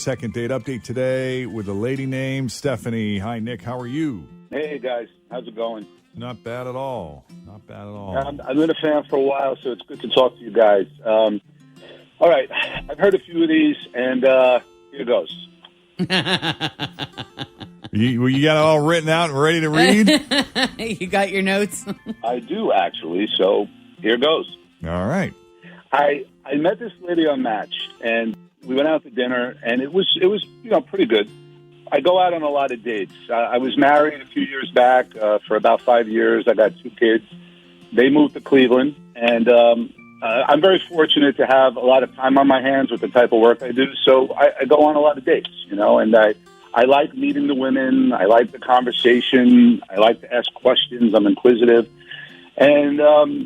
Second date update today with a lady named Stephanie. Hi, Nick. How are you? Hey, guys. How's it going? Not bad at all. Not bad at all. I've been a fan for a while, so it's good to talk to you guys. All right. I've heard a few of these, and here goes. You got it all written out and ready to read? You got your notes? I do, actually, so here goes. All right. I met this lady on Match, and we went out to dinner, and it was pretty good. I go out on a lot of dates. I was married a few years back for about 5 years. I got 2 kids. They moved to Cleveland, and I'm very fortunate to have a lot of time on my hands with the type of work I do. So I go on a lot of dates, and I like meeting the women. I like the conversation. I like to ask questions. I'm inquisitive. And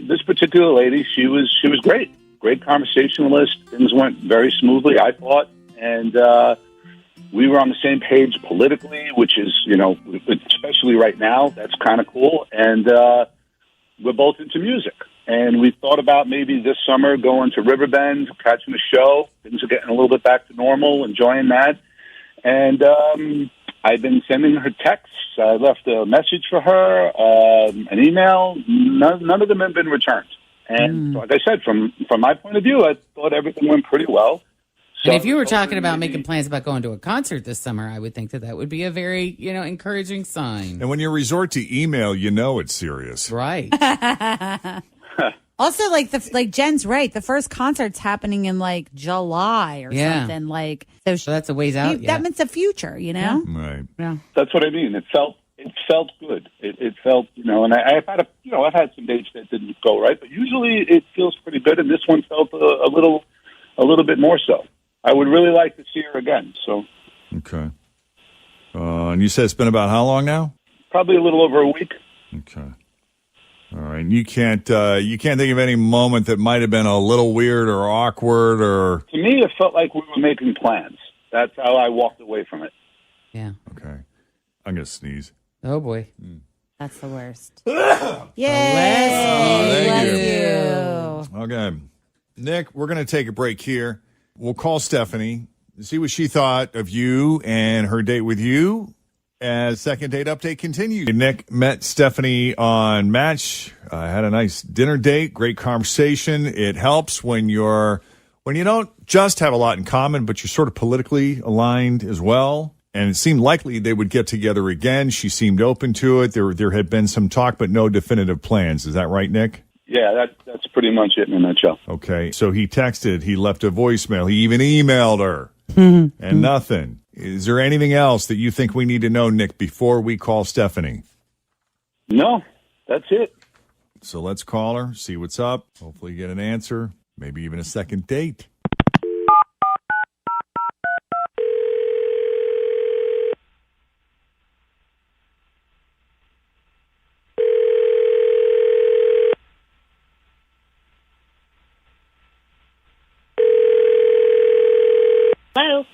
this particular lady, she was great. Great conversationalist. Things went very smoothly, I thought. And we were on the same page politically, which is, especially right now, that's kind of cool. And we're both into music. And we thought about maybe this summer going to Riverbend, catching a show. Things are getting a little bit back to normal, enjoying that. And I've been sending her texts. I left a message for her, an email. None of them have been returned. And like I said, from my point of view, I thought everything went pretty well. So, and if you were talking about making plans about going to a concert this summer, I would think that would be a very, encouraging sign. And when you resort to email, it's serious. Right. Also, like Jen's right. The first concert's happening in July or something. So that's a ways out. That means the future, Yeah. Right. Yeah. That's what I mean. It felt good. It felt, and I've had I've had some dates that didn't go right, but usually it feels pretty good. And this one felt a little bit more so. I would really like to see her again. So. Okay. And you said it's been about how long now? Probably a little over a week. Okay. All right. You can't think of any moment that might have been a little weird or awkward or. To me, it felt like we were making plans. That's how I walked away from it. Yeah. Okay. I'm gonna sneeze. Oh boy. That's the worst. Thank you. Okay. Nick, we're gonna take a break here. We'll call Stephanie, see what she thought of you and her date with you as second date update continues. Nick met Stephanie on Match, had a nice dinner date, great conversation. It helps when you don't just have a lot in common, but you're sort of politically aligned as well. And it seemed likely they would get together again. She seemed open to it. There had been some talk, but no definitive plans. Is that right, Nick? Yeah, that's pretty much it in a nutshell. Okay, so he texted, he left a voicemail, he even emailed her, and nothing. Is there anything else that you think we need to know, Nick, before we call Stephanie? No, that's it. So let's call her, see what's up, hopefully get an answer, maybe even a second date. Hello.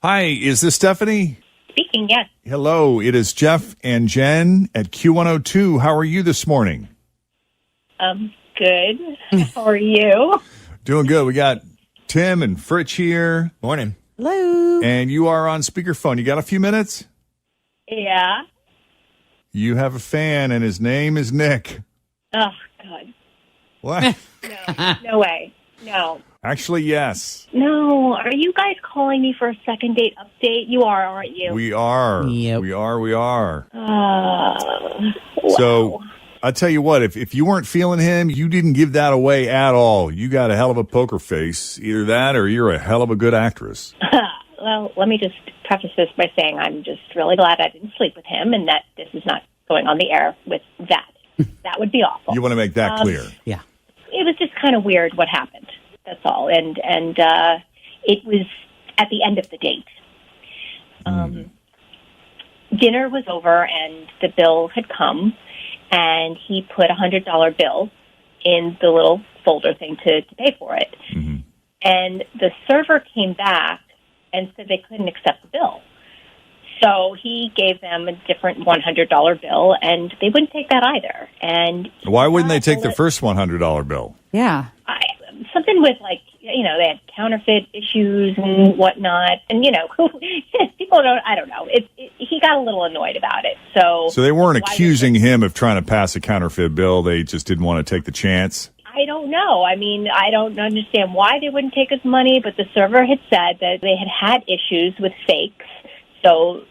Hi, is this Stephanie? Speaking, yes. Hello, it is Jeff and Jen at Q102. How are you this morning? Good. How are you? Doing good. We got Tim and Fritch here. Morning. Hello. And you are on speakerphone. You got a few minutes? Yeah. You have a fan, and his name is Nick. Oh, God. What? No way. No. Actually, yes. No. Are you guys calling me for a second date update? You are, aren't you? We are. Yep. We are. Wow. So, I'll tell you what, if you weren't feeling him, you didn't give that away at all. You got a hell of a poker face. Either that or you're a hell of a good actress. Well, let me just preface this by saying I'm just really glad I didn't sleep with him and that this is not going on the air with that. That would be awful. You want to make that clear. Yeah. It was just kind of weird what happened. That's all. And it was at the end of the date. Dinner was over and the bill had come, and he put $100 bill in the little folder thing to pay for it. Mm-hmm. And the server came back and said they couldn't accept the bill. So he gave them a different $100 bill, and they wouldn't take that either. And why wouldn't they take the first $100 bill? Yeah. something with they had counterfeit issues and whatnot. And, people I don't know. He got a little annoyed about it. So they weren't accusing him of trying to pass a counterfeit bill. They just didn't want to take the chance. I don't know. I mean, I don't understand why they wouldn't take his money, but the server had said that they had issues with fakes. So,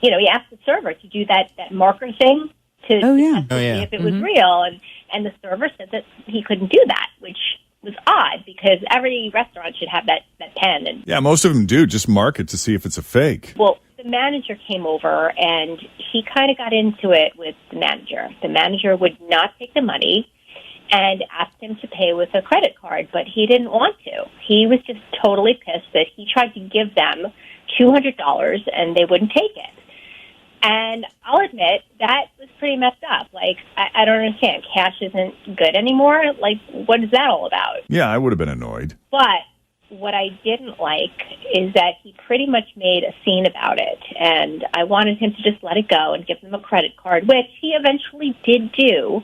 he asked the server to do that marker thing to test to see if it was real. And the server said that he couldn't do that, which was odd because every restaurant should have that pen. And yeah, most of them do. Just mark it to see if it's a fake. Well, the manager came over and he kind of got into it with the manager. The manager would not take the money and asked him to pay with a credit card, but he didn't want to. He was just totally pissed that he tried to give them $200 and they wouldn't take it. And I'll admit, that was pretty messed up. Like, I don't understand. Cash isn't good anymore? Like, what is that all about? Yeah, I would have been annoyed. But what I didn't like is that he pretty much made a scene about it. And I wanted him to just let it go and give them a credit card, which he eventually did do.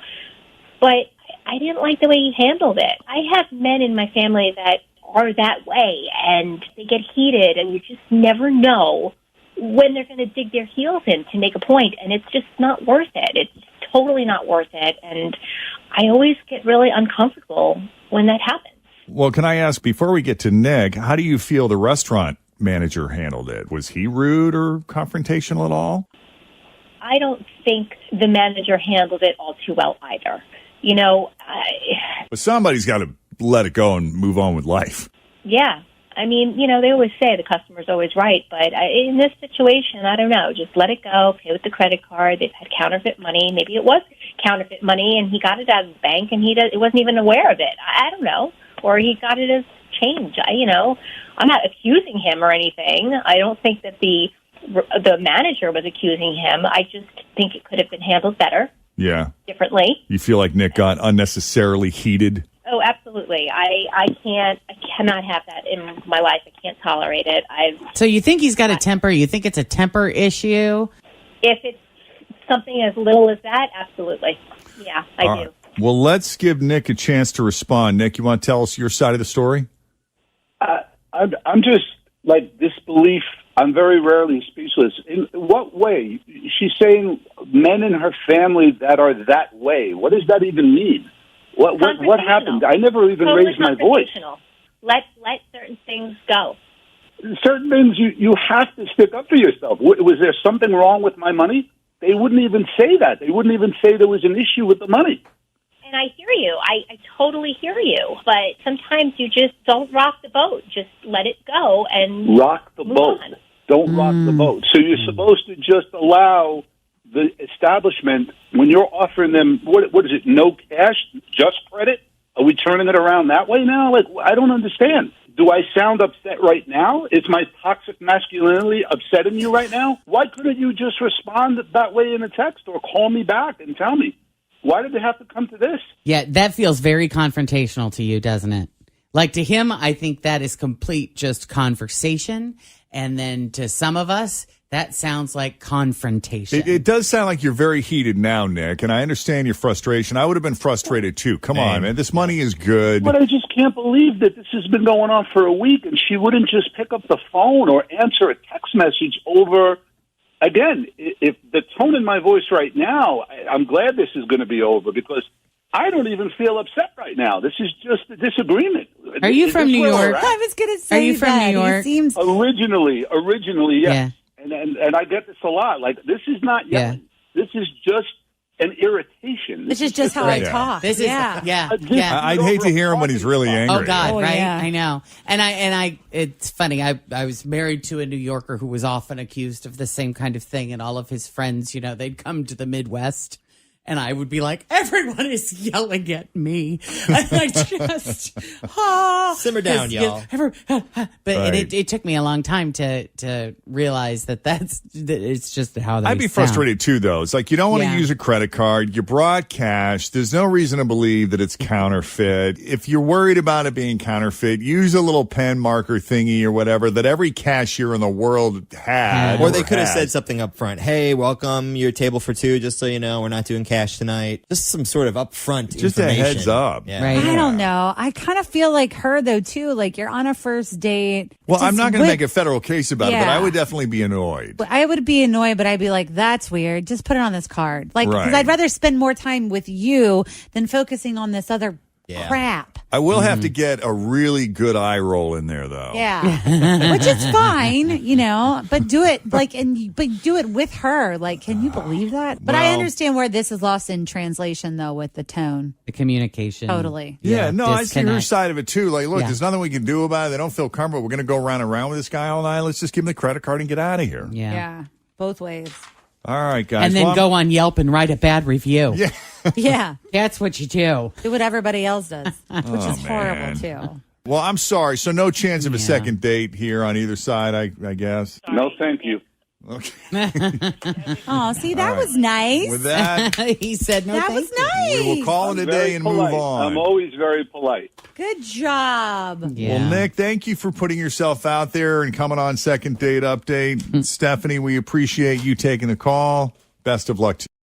But I didn't like the way he handled it. I have men in my family that are that way, and they get heated, and you just never know when they're going to dig their heels in to make a point, and it's just not worth it. It's totally not worth it, and I always get really uncomfortable when that happens. Well, can I ask, before we get to Nick, how do you feel the restaurant manager handled it? Was he rude or confrontational at all? I don't think the manager handled it all too well either. But somebody's got to let it go and move on with life. Yeah. I mean, they always say the customer's always right, but in this situation, I don't know. Just let it go, pay with the credit card. They've had counterfeit money. Maybe it was counterfeit money, and he got it out of the bank, and he wasn't even aware of it. I don't know. Or he got it as change. I'm not accusing him or anything. I don't think that the manager was accusing him. I just think it could have been handled better. Yeah. Differently. You feel like Nick got unnecessarily heated? Oh, absolutely. I cannot have that in my life. I can't tolerate it. So you think he's got a temper? You think it's a temper issue? If it's something as little as that, absolutely. Yeah, I do. Right. Well, let's give Nick a chance to respond. Nick, you want to tell us your side of the story? I'm just like disbelief. I'm very rarely speechless. In what way? She's saying men in her family that are that way. What does that even mean? What happened? I never even raised my voice. Let certain things go. Certain things you have to stick up for yourself. Was there something wrong with my money? They wouldn't even say that. They wouldn't even say there was an issue with the money. And I hear you. I totally hear you. But sometimes you just don't rock the boat. Just let it go and rock the boat. On. Don't rock the boat. So you're supposed to just allow the establishment, when you're offering them, what is it, no cash, just credit? Are we turning it around that way now? Like, I don't understand. Do I sound upset right now? Is my toxic masculinity upsetting you right now? Why couldn't you just respond that way in a text or call me back and tell me? Why did it have to come to this? Yeah, that feels very confrontational to you, doesn't it? Like to him, I think that is complete just conversation. And then to some of us, that sounds like confrontation. It does sound like you're very heated now, Nick, and I understand your frustration. I would have been frustrated too. Come on, man. This money is good. But I just can't believe that this has been going on for a week and she wouldn't just pick up the phone or answer a text message over. Again, if the tone in my voice right now, I'm glad this is going to be over because I don't even feel upset right now. This is just a disagreement. Are you from New York? I was going to say, are you from New York? He seems originally, yes. Yeah. And I get this a lot. Like, this is not yelling. Yeah. This is just an irritation. This is just how I talk. This is, yeah. I'd hate to hear him when he's really angry. Oh God, right? Yeah. I know. And I it's funny. I was married to a New Yorker who was often accused of the same kind of thing, and all of his friends, they'd come to the Midwest. And I would be like, everyone is yelling at me. And I just, simmer down, y'all. But it took me a long time to realize that it's just how they I'd be frustrated too, though. It's like you don't want to use a credit card. You brought cash. There's no reason to believe that it's counterfeit. If you're worried about it being counterfeit, use a little pen marker thingy or whatever that every cashier in the world had. Or they could have said something up front. Hey, welcome your table for two, just so you know, we're not doing cash cash tonight. Just some sort of upfront Just a information. heads up. Yeah. Right. I don't know. I kind of feel like her though too. Like you're on a first date. Well, I'm Just not going to with- make a federal case about it, but Yeah. I would definitely be annoyed. I would be annoyed, but I'd be like, "That's weird. Just put it on this card." Like, because Right. I'd rather spend more time with you than focusing on this other crap. I will have to get a really good eye roll in there, though. Yeah, which is fine, you know. But do it but do it with her. Like, can you believe that? But I Well- understand where this is lost in translation, though, with the tone. The communication. Totally. Yeah, no, I see her disconnect. side of it too. Like, look, Yeah. there's nothing we can do about it. They don't feel comfortable. We're going to go around and around with this guy all night. Let's just give him the credit card and get out of here. Yeah. Yeah, both ways. All right, guys. And then Well, go on Yelp and write a bad review. Yeah. Yeah, That's what you do. do what everybody else does, which is horrible man. too. Well, I'm sorry. So no chance of a Yeah. second date here on either side, I guess. No, thank you. Okay. Oh, see, that was nice. With that, He said no. That thank was you. nice. we will call it a day and move polite. on. I'm always very polite. Good job. Yeah. Well, Nick, thank you for putting yourself out there and coming on Second Date Update. Stephanie, we appreciate you taking the call. Best of luck to you.